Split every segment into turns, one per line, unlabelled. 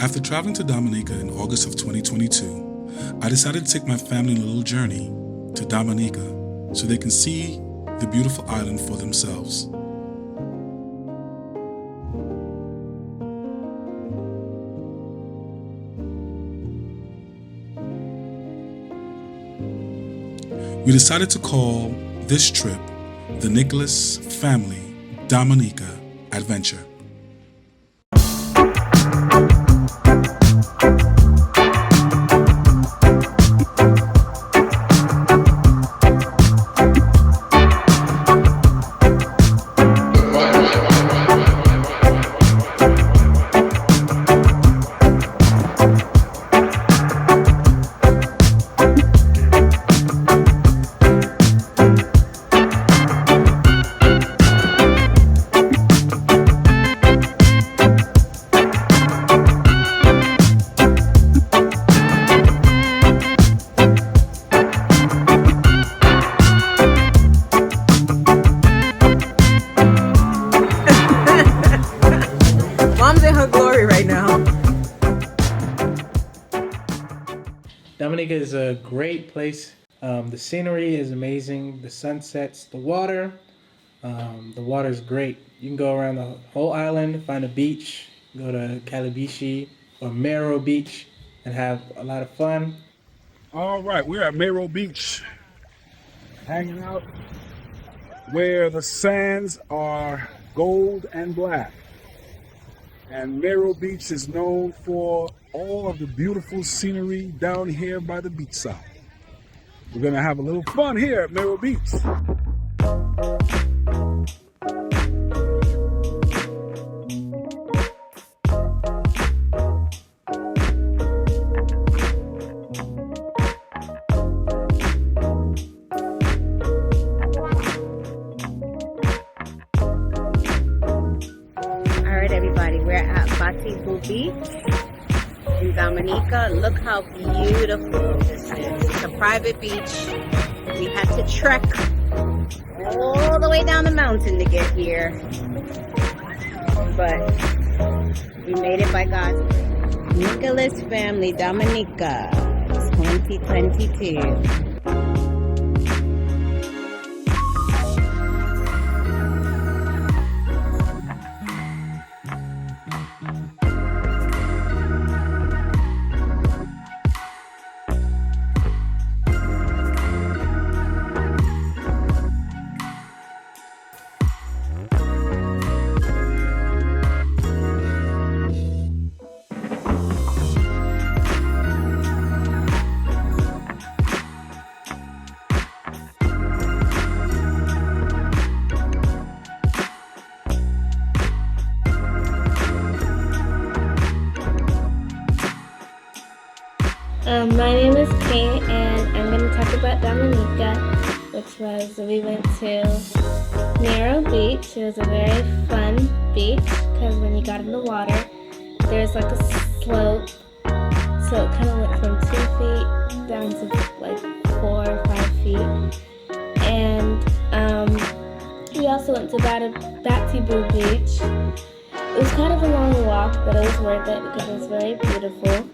After traveling to Dominica in August of 2022, I decided to take my family on a little journey to Dominica so they can see the beautiful island for themselves. We decided to call this trip the Nicholas Family Dominica Adventure.
Dominica is a great place. The scenery is amazing. The sunsets, the water is great. You can go around the whole island, find a beach, go to Calabishi or Mero Beach and have a lot of fun.
All right, we're at Mero Beach, hanging out where the sands are gold and black. And Mero Beach is known for all of the beautiful scenery down here by the beach side. We're gonna have a little fun here at Mero Beach.
Everybody, we're at Batibu Beach in Dominica. Look how beautiful this is. It's a private beach. We had to trek all the way down the mountain to get here, but we made it by God. Nicholas Family Dominica 2022.
My name is Kate, and I'm going to talk about Dominica, which was, we went to Mero Beach. It was a very fun beach, because when you got in the water, there's like a slope, so it kind of went from 2 feet down to like 4 or 5 feet. And we also went to Batibu Beach. It was kind of a long walk, but it was worth it because it was very beautiful.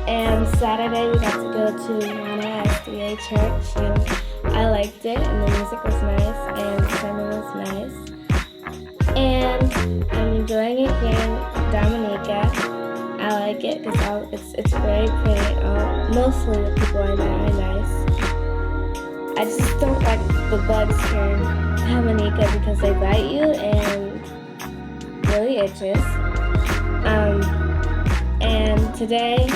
And Saturday we got to go to Mana SDA Church, and I liked it, and the music was nice, and the sermon was nice. And I'm enjoying it here in Dominica. I like it because it's very pretty. Mostly the people I met are nice. I just don't like the bugs here in Dominica because they bite you and really itches. And today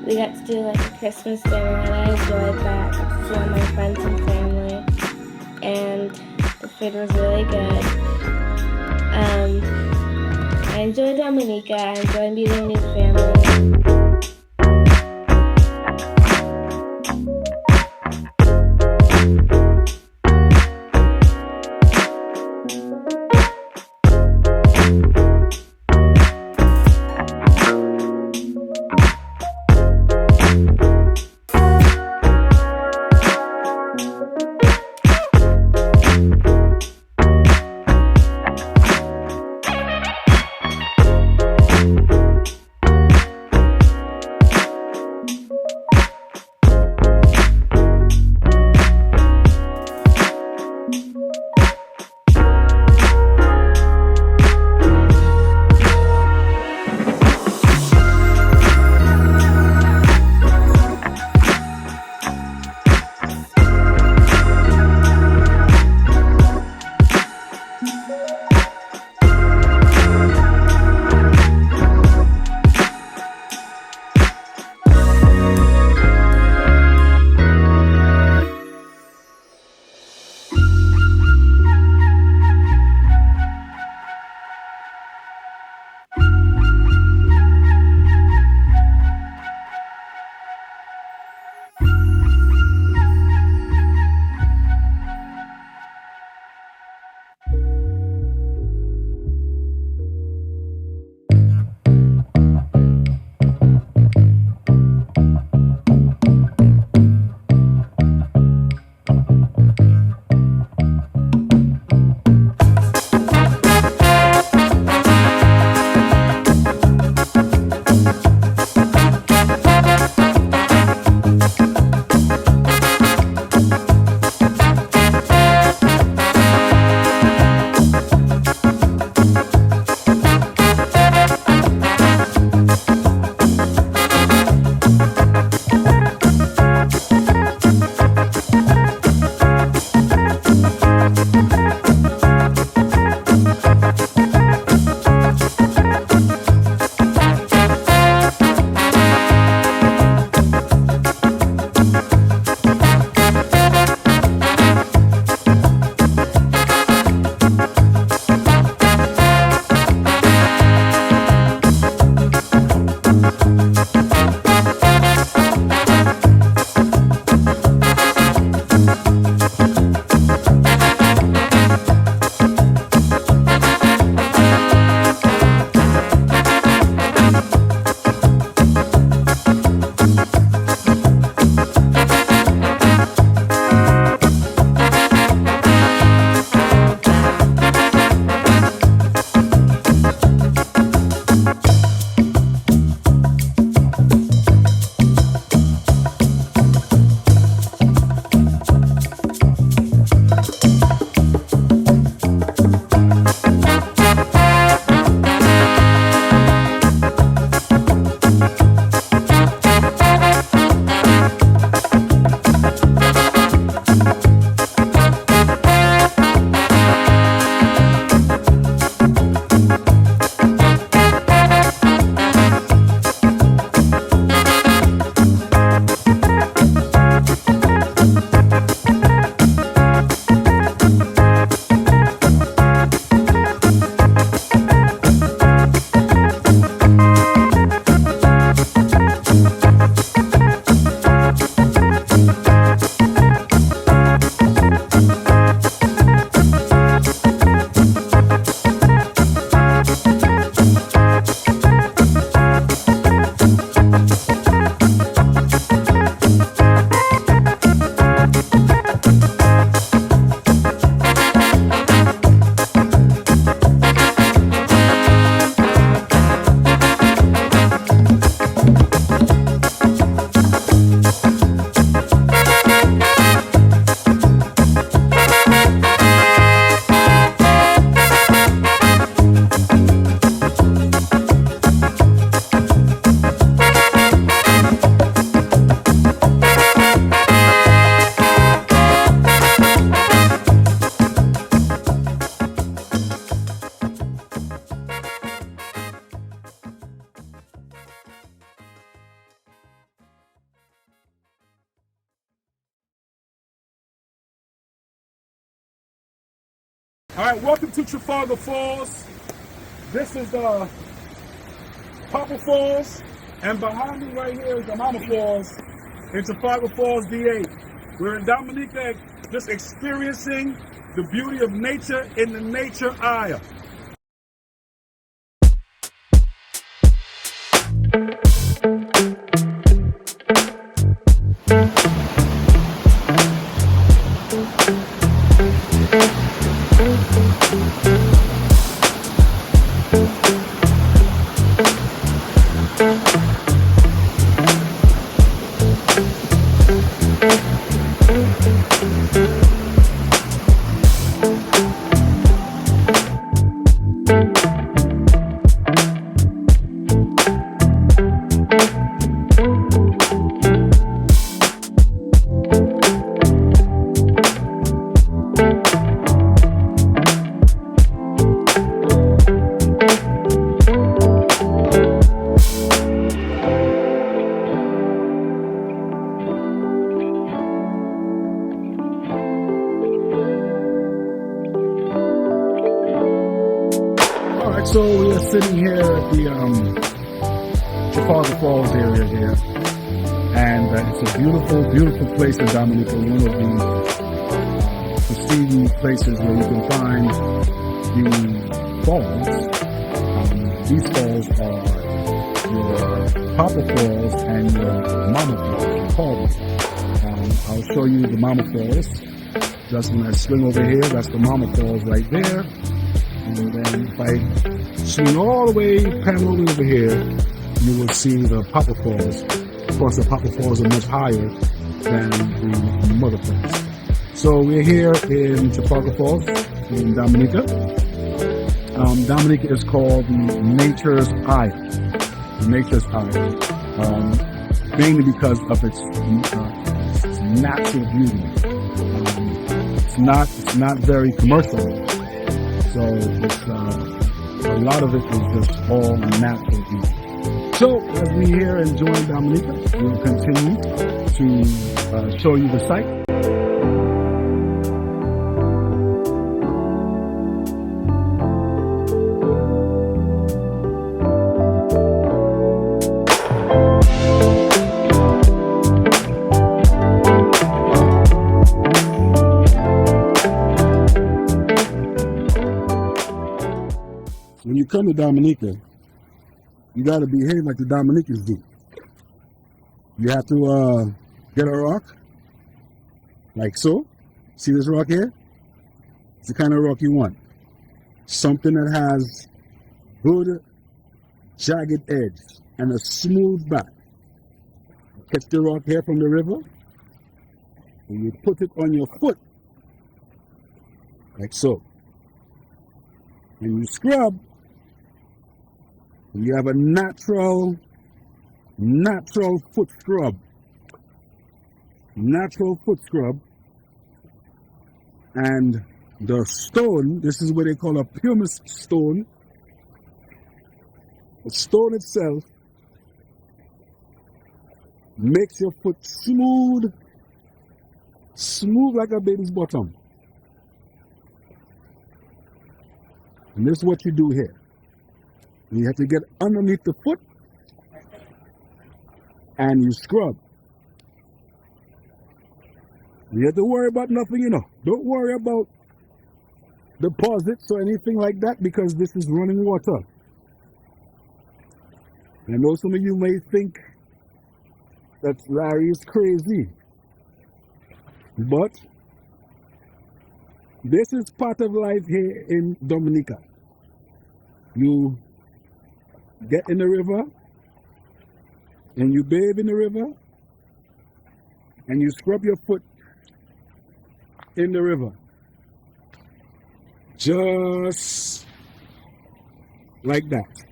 we got to do like a Christmas dinner, and I enjoyed that. Got to see all my friends and family, and the food was really good. I enjoyed Dominica. I enjoyed meeting new family.
All right, welcome to Trafalgar Falls. This is the Papa Falls, and behind me right here is the Mama Falls in Trafalgar Falls, VA. We're in Dominica, just experiencing the beauty of nature in the nature aisle. So we are sitting here at the Trafalgar Falls area here, and it's a beautiful, beautiful place in Dominica, one of the pristine places where you can find the falls. These falls are your Papa Falls and your Mama Falls, called them. I'll show you the Mama Falls. Just when I swing over here, that's the Mama Falls right there. And then if I swing all the way, pan all the way over here, you will see the Papa Falls. Of course, the Papa Falls are much higher than the Mother Falls. So we're here in Trafalgar Falls in Dominica. Dominica is called the Nature's Isle. The Nature's Isle. Mainly because of its natural beauty. It's not very commercial. So it's, a lot of it is just all natural beauty. So as we here enjoying Dominica, we'll continue to show you the site. When you come to Dominica, you got to behave like the Dominicans do. You have to get a rock, like so. See this rock here? It's the kind of rock you want. Something that has good, jagged edge and a smooth back. Catch the rock here from the river, and you put it on your foot, like so. And you scrub. You have a natural foot scrub. Natural foot scrub. And the stone, this is what they call a pumice stone. The stone itself makes your foot smooth like a baby's bottom. And this is what you do here. You have to get underneath the foot and you scrub. You have to worry about nothing, you know. Don't worry about deposits or anything like that because this is running water. I know some of you may think that Larry is crazy, but this is part of life here in Dominica. You get in the river, and you bathe in the river, and you scrub your foot in the river. Just like that.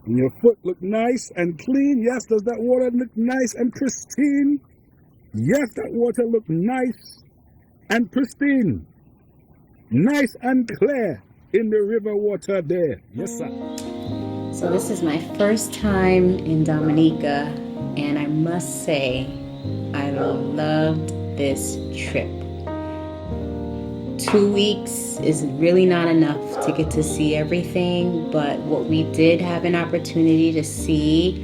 And your foot look nice and clean. Yes, does that water look nice and pristine? Yes, that water look nice and pristine. Nice and clear in the river water there. Yes, sir.
So this is my first time in Dominica, and I must say I loved this trip. 2 weeks is really not enough to get to see everything, but what we did have an opportunity to see,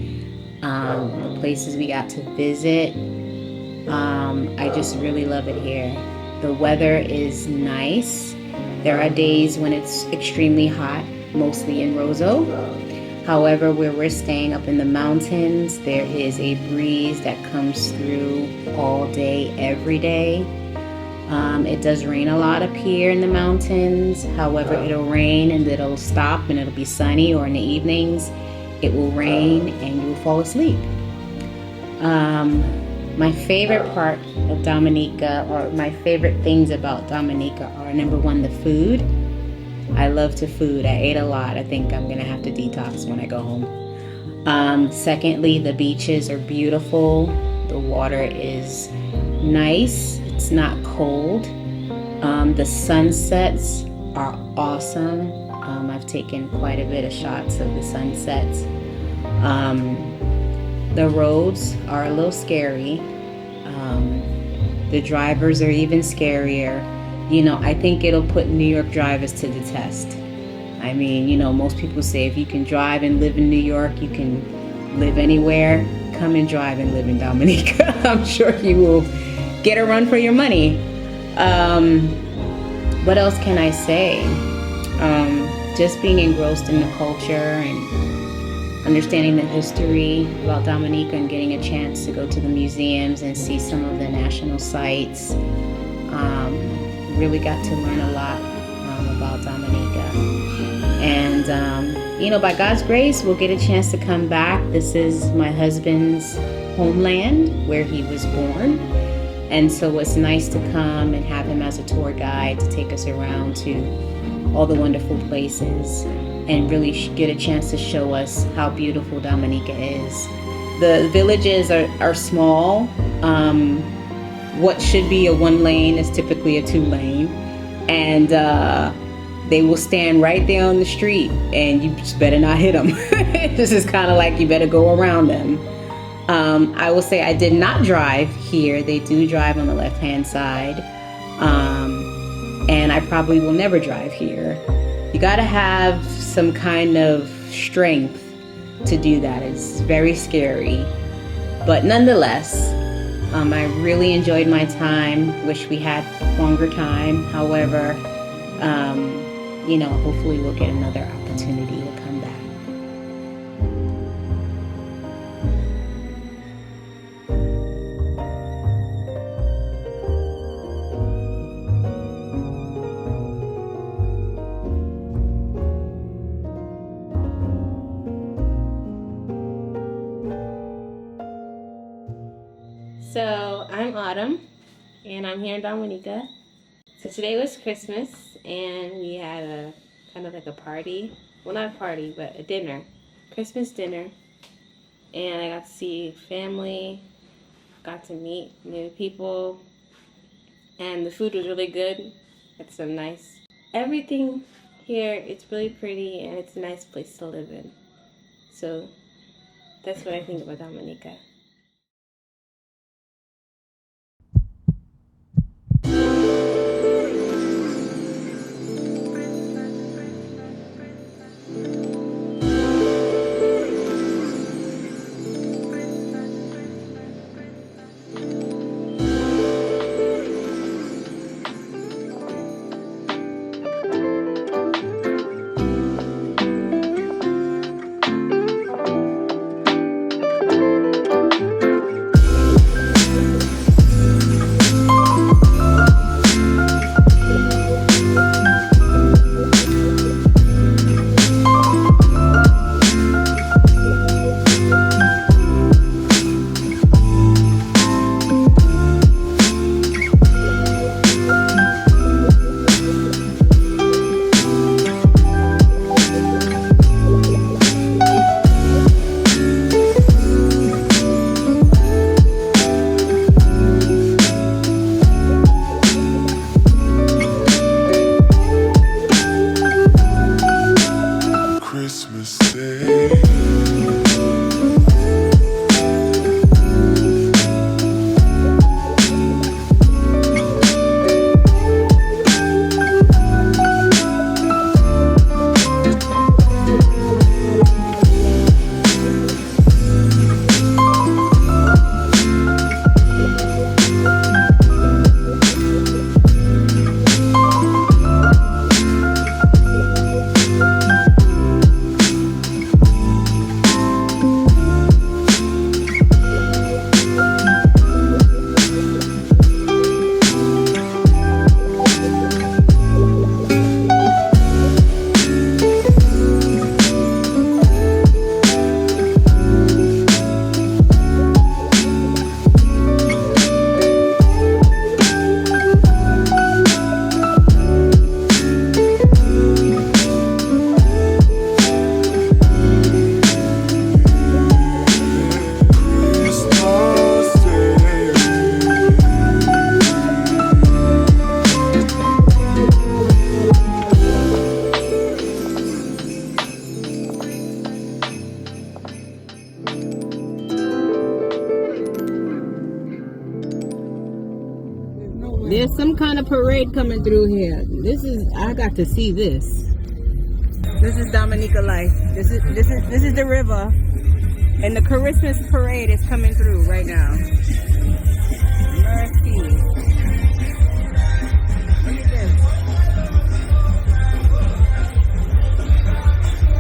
the places we got to visit, I just really love it here. The weather is nice. There are days when it's extremely hot, mostly in Roseau. However, where we're staying up in the mountains, there is a breeze that comes through all day, every day. It does rain a lot up here in the mountains. However, it'll rain and it'll stop and it'll be sunny, or in the evenings, it will rain and you will fall asleep. My favorite part of Dominica, or my favorite things about Dominica, are number one, the food. I love to food. I ate a lot. I think I'm gonna have to detox when I go home. Secondly, the beaches are beautiful. The water is nice. It's not cold. The sunsets are awesome. I've taken quite a bit of shots of the sunsets. The roads are a little scary. The drivers are even scarier. You know, I think it'll put New York drivers to the test. I mean, you know, most people say if you can drive and live in New York, you can live anywhere. Come and drive and live in Dominica. I'm sure you will get a run for your money. What else can I say? Just being engrossed in the culture and understanding the history about Dominica and getting a chance to go to the museums and see some of the national sites. Really got to learn a lot about Dominica. And, you know, by God's grace, we'll get a chance to come back. This is my husband's homeland where he was born. And so it's nice to come and have him as a tour guide to take us around to all the wonderful places and really get a chance to show us how beautiful Dominica is. The villages are small. What should be a 1 lane is typically a 2 lane. And they will stand right there on the street and you just better not hit them. This is kind of like you better go around them. I will say I did not drive here. They do drive on the left-hand side. And I probably will never drive here. You gotta have some kind of strength to do that. It's very scary. But nonetheless, I really enjoyed my time. Wish we had longer time. However, you know, hopefully we'll get another opportunity to come back.
So I'm Autumn, and I'm here in Dominica. So today was Christmas, and we had a kind of like a party. Well, not a party, but a dinner. Christmas dinner. And I got to see family, got to meet new people, and the food was really good. It's so nice. Everything here, it's really pretty, and it's a nice place to live in. So that's what I think about Dominica.
kind of parade coming through here. I got to see this. This is Dominica life. This is the river. And the Christmas parade is coming through right now. Mercy. Look at this.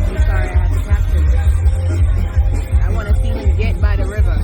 I'm sorry I had to capture this. I want to see him get by the river.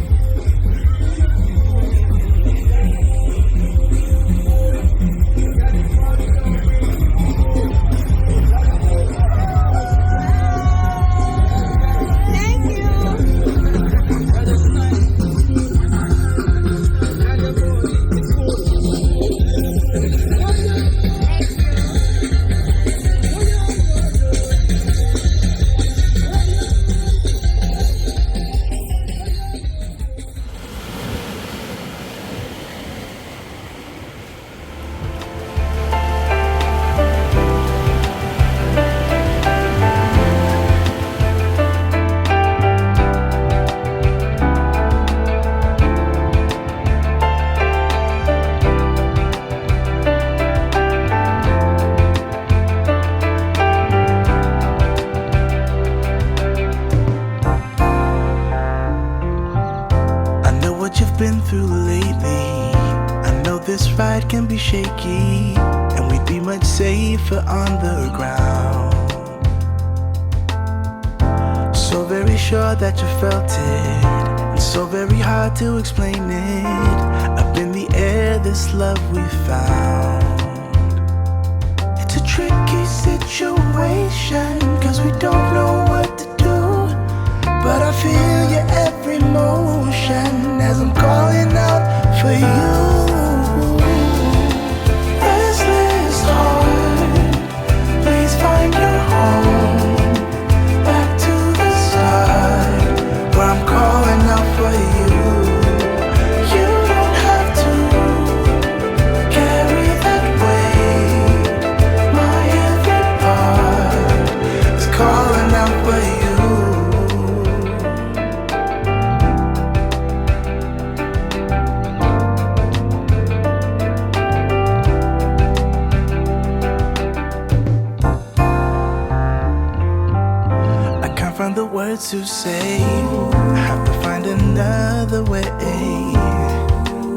Been through lately. I know this ride can be shaky, and we'd be much safer on the ground. So very sure that you felt it, and so very hard to explain it. Up in the air, this love we found. It's a tricky situation, 'cause we don't know what to do. But I feel your every motion as I'm calling out for you. Restless heart, please find your home. Back to the start, where I'm calling out for you. You don't have to carry that weight. My every part is calling out for you. Find the words to say. I have to find another way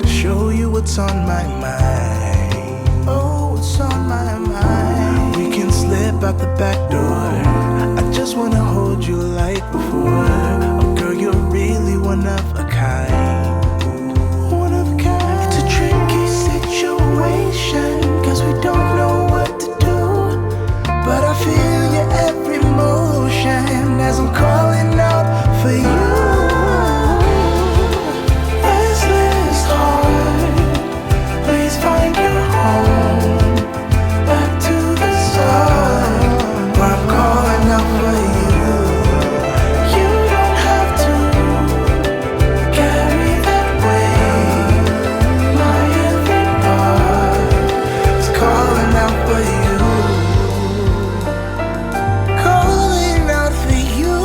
to show you what's on my mind. Oh, what's on my mind. We can slip out the back door. I just wanna hold you like before. Oh girl, you're really one of a kind. One of a kind. It's a tricky situation, 'cause we don't know what to do. But I feel your every motion as I'm calling out for you. Restless heart, please find your home. Back to the start, where I'm calling out for you. You don't have to carry that weight. My every part is calling out for you. Calling out for you.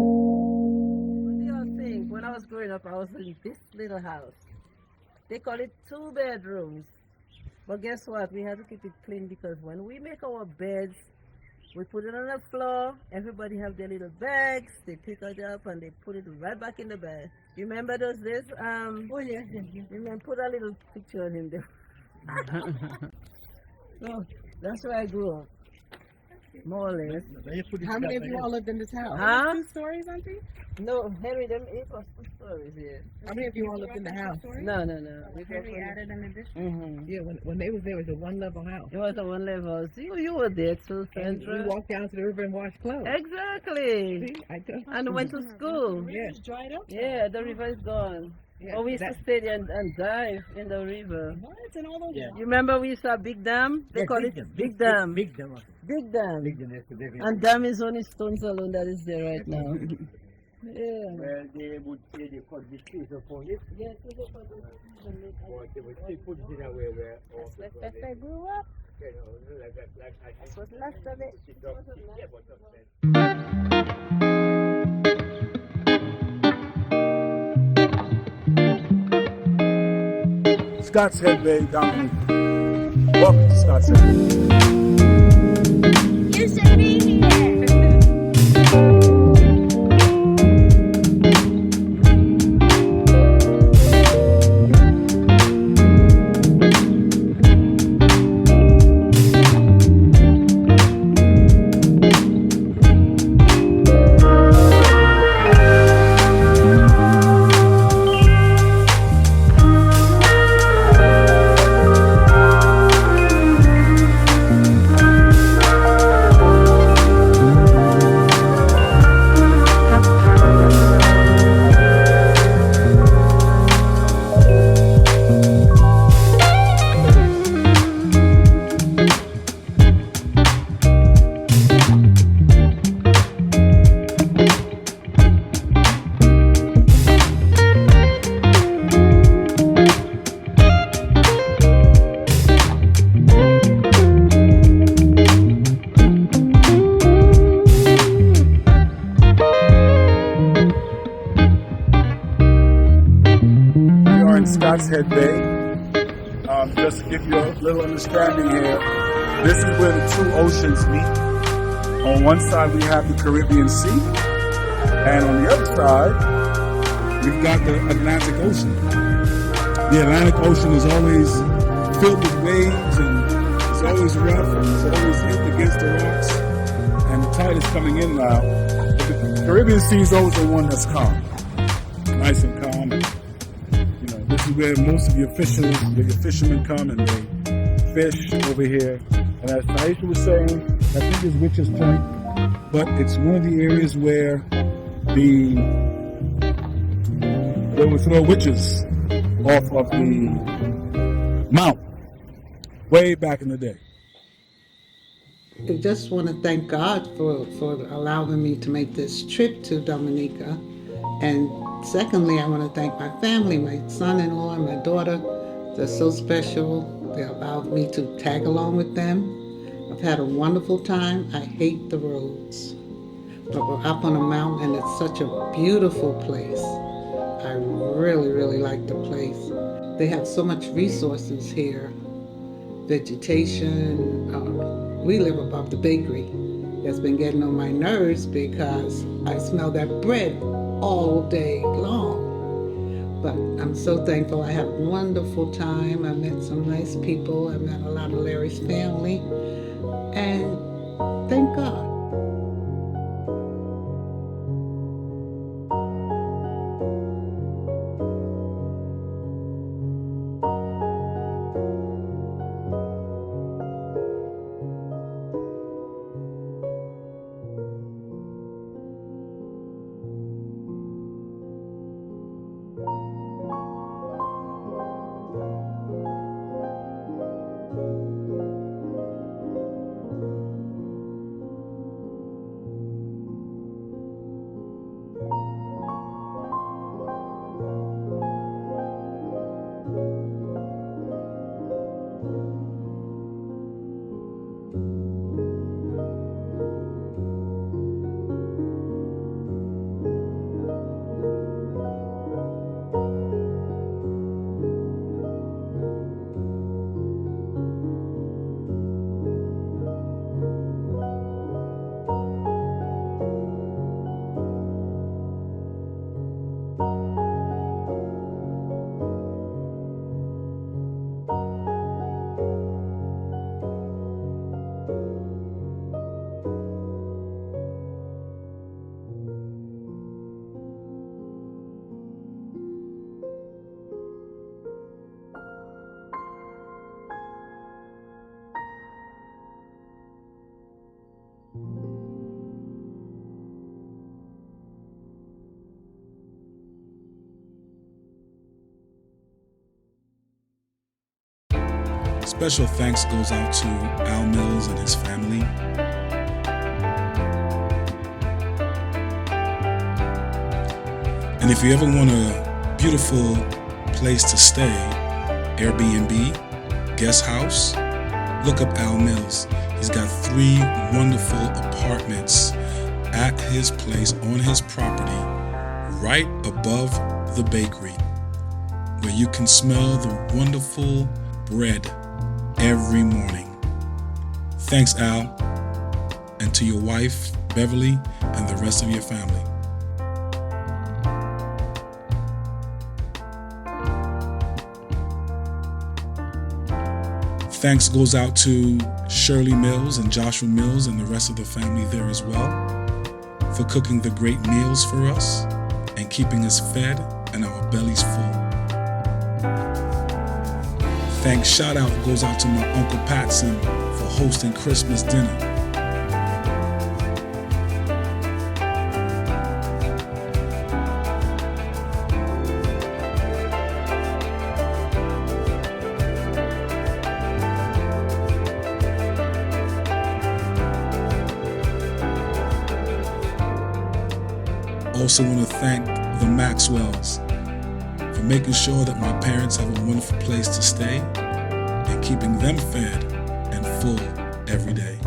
What do y'all think? When I was growing up, I was in this little house. They call it 2 bedrooms. But guess what? We have to keep it clean because when we make our beds, we put it on the floor. Everybody have their little bags. They pick it up and they put it right back in the bed. You remember those days? Oh yeah. Remember, put a little picture of him there. So that's where I grew up. More or less.
How many of you all lived in this house?
Huh?
2 stories, Auntie?
No, Henry, them it was 2 stories here.
How many of you all lived in the house?
No. We
Henry added an addition?
Mm-hmm.
Yeah, when they was there, it was a 1-level house.
It was a 1 level. You were there too,
And
Sandra.
we walked down to the river and washed clothes.
Exactly.
See, I told
And went to school.
Yeah.
dried up.
Yeah, the river is gone.
Yeah,
Oh, we used to stay there and dive in the river.
What? And all those.
You remember we used to have Big Dam? They call it Big Dam. Big Dam. And dam is only stones alone that is there right now. Yeah.
Well, they would say they cut the trees upon it,
Yeah, so they cut the-
or they would still put it in a way where, or
That's like Pepper grew up.
you know, like that, like I
That's what's left of it.
it up, yeah, but something.
Scott's Head Bay, Dominica. Welcome to Scott's Head Bay.
You should be here.
Scott's Head Bay. just to give you a little understanding here, this is where the two oceans meet. On one side we have the Caribbean Sea, and on the other side we've got the Atlantic Ocean. The Atlantic Ocean is always filled with waves, and it's always rough, and it's always hit against the rocks, and the tide is coming in now. But the Caribbean Sea is always the one that's calm, nice and calm. And, you know, this is where most of your fishermen come and they fish over here. And as Taisha was saying, I think it's Witch's Point, but it's one of the areas where they would throw witches off of the mount way back in the day.
I just want to thank God for allowing me to make this trip to Dominica. And secondly, I want to thank my family, my son-in-law and my daughter. They're so special. They allowed me to tag along with them. I've had a wonderful time. I hate the roads. But we're up on a mountain and it's such a beautiful place. I really, really like the place. They have so much resources here. Vegetation. We live above the bakery. It's been getting on my nerves because I smell that bread all day long. But I'm so thankful. I had a wonderful time. I met some nice people. I met a lot of Larry's family. And thank God.
Special thanks goes out to Al Mills and his family. And if you ever want a beautiful place to stay, Airbnb, guest house, look up Al Mills. He's got 3 wonderful apartments at his place on his property, right above the bakery, where you can smell the wonderful bread every morning. Thanks, Al, and to your wife, Beverly, and the rest of your family. Thanks goes out to Shirley Mills and Joshua Mills and the rest of the family there as well for cooking the great meals for us and keeping us fed and our bellies full. Thanks shout out goes out to my Uncle Patson for hosting Christmas dinner. Also want to thank the Maxwells for making sure that my parents have a wonderful place to stay and keeping them fed and full every day.